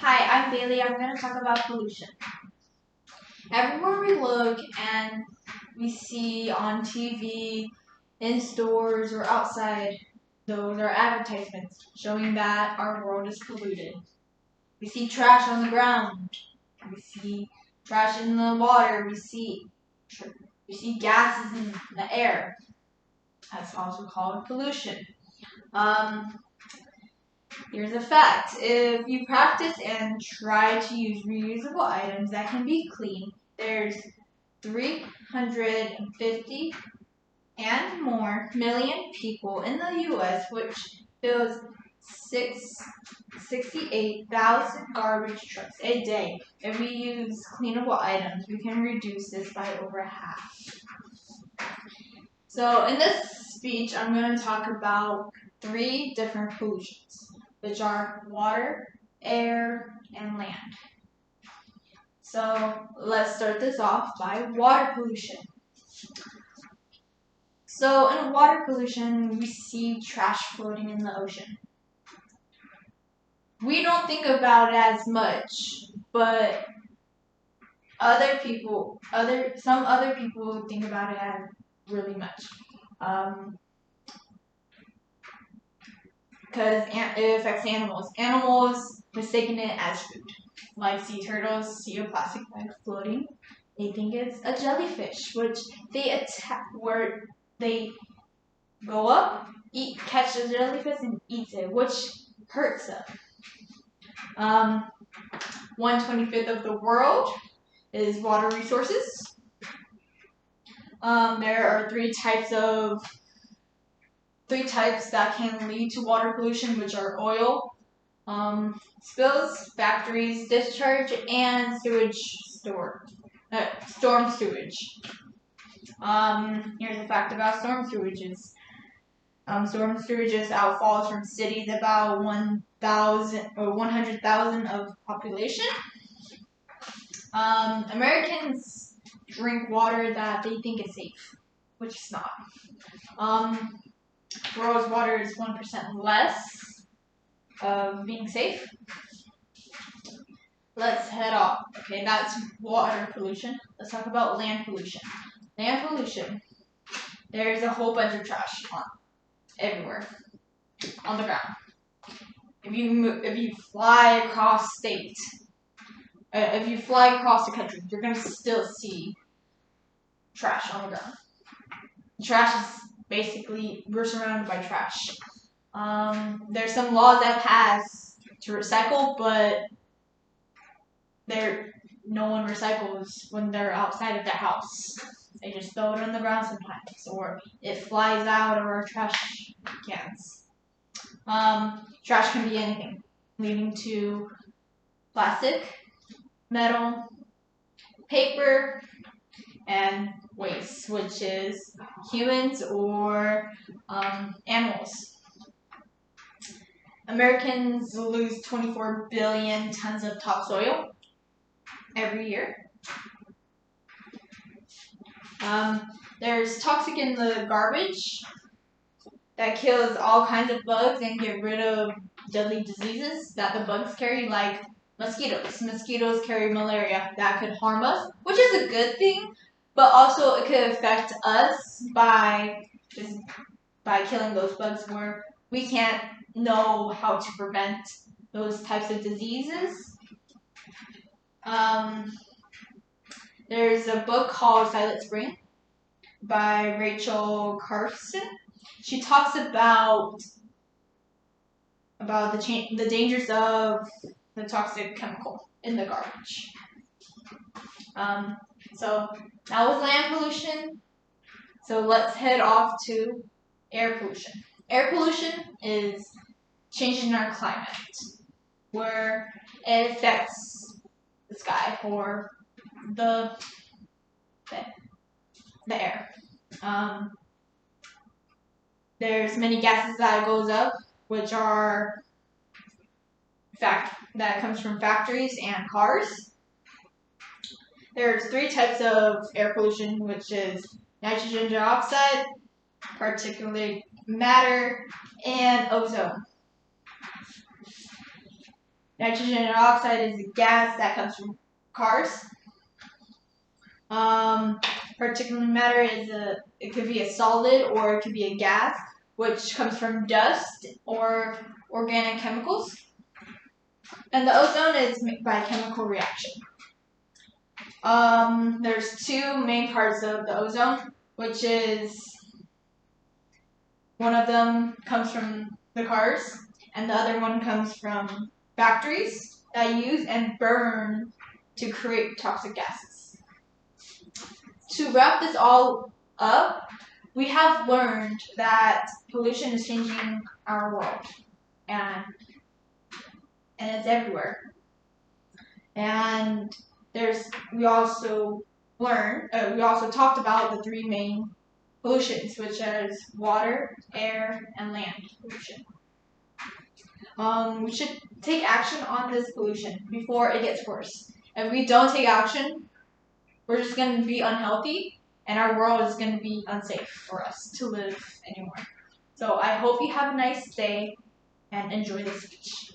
Hi, I'm Bailey. I'm going to talk about pollution. Everywhere we look and we see on TV, in stores, or outside, those are advertisements showing that our world is polluted. We see trash on the ground. We see trash in the water. We see gases in the air. That's also called pollution. Here's a fact. If you practice and try to use reusable items that can be clean, there's 350 and more million people in the U.S., which fills 68,000 garbage trucks a day. If we use cleanable items, we can reduce this by over half. So in this speech, I'm going to talk about 3 different pollutions, which are water, air, and land. So let's start this off by water pollution. So in water pollution, we see trash floating in the ocean. We don't think about it as much, but some other people think about it as really much. Because it affects animals. Animals mistaken it as food. Like sea turtles see a plastic bag floating, they think it's a jellyfish, which they attack, where they go up, catch the jellyfish and eat it, which hurts them. 1/25 of the world is water resources. There are three types that can lead to water pollution, which are oil spills, factories discharge, and storm sewage. Here's a fact about storm sewages. Storm sewages outfalls from cities about 100,000 of population. Americans drink water that they think is safe, which is not. World's water is 1% less of being safe. Let's head off. Okay, that's water pollution. Let's talk about land pollution. Land pollution. There's a whole bunch of trash everywhere on the ground. If you fly across state, if you fly across the country, you're gonna still see trash on the ground. Trash is basically, we're surrounded by trash. There's some laws that pass to recycle, but no one recycles when they're outside of their house. They just throw it on the ground sometimes, or it flies out of our trash cans. Trash can be anything, leading to plastic, metal, paper, and waste, which is humans or animals. Americans lose 24 billion tons of topsoil every year. There's toxic in the garbage that kills all kinds of bugs and get rid of deadly diseases that the bugs carry, like mosquitoes. Mosquitoes carry malaria that could harm us, which is a good thing, but also it could affect us by killing those bugs where we can't know how to prevent those types of diseases. There's a book called Silent Spring by Rachel Carson. She talks about the dangers of the toxic chemical in the garbage. So that was land pollution. So let's head off to air pollution. Air pollution is changes in our climate, where it affects the sky or the air. There's many gases that goes up, which are that comes from factories and cars. There's 3 types of air pollution, which is nitrogen dioxide, particulate matter, and ozone. Nitrogen dioxide is a gas that comes from cars. Particulate matter it could be a solid or it could be a gas, which comes from dust or organic chemicals. And the ozone is made by chemical reaction. There's two main parts of the ozone, which is one of them comes from the cars, and the other one comes from factories that use and burn to create toxic gases. To wrap this all up, we have learned that pollution is changing our world, and it's everywhere. And we also talked about the three main pollutions, which is water, air, and land pollution. We should take action on this pollution before it gets worse. If we don't take action, we're just going to be unhealthy, and our world is going to be unsafe for us to live anymore. So I hope you have a nice day and enjoy the speech.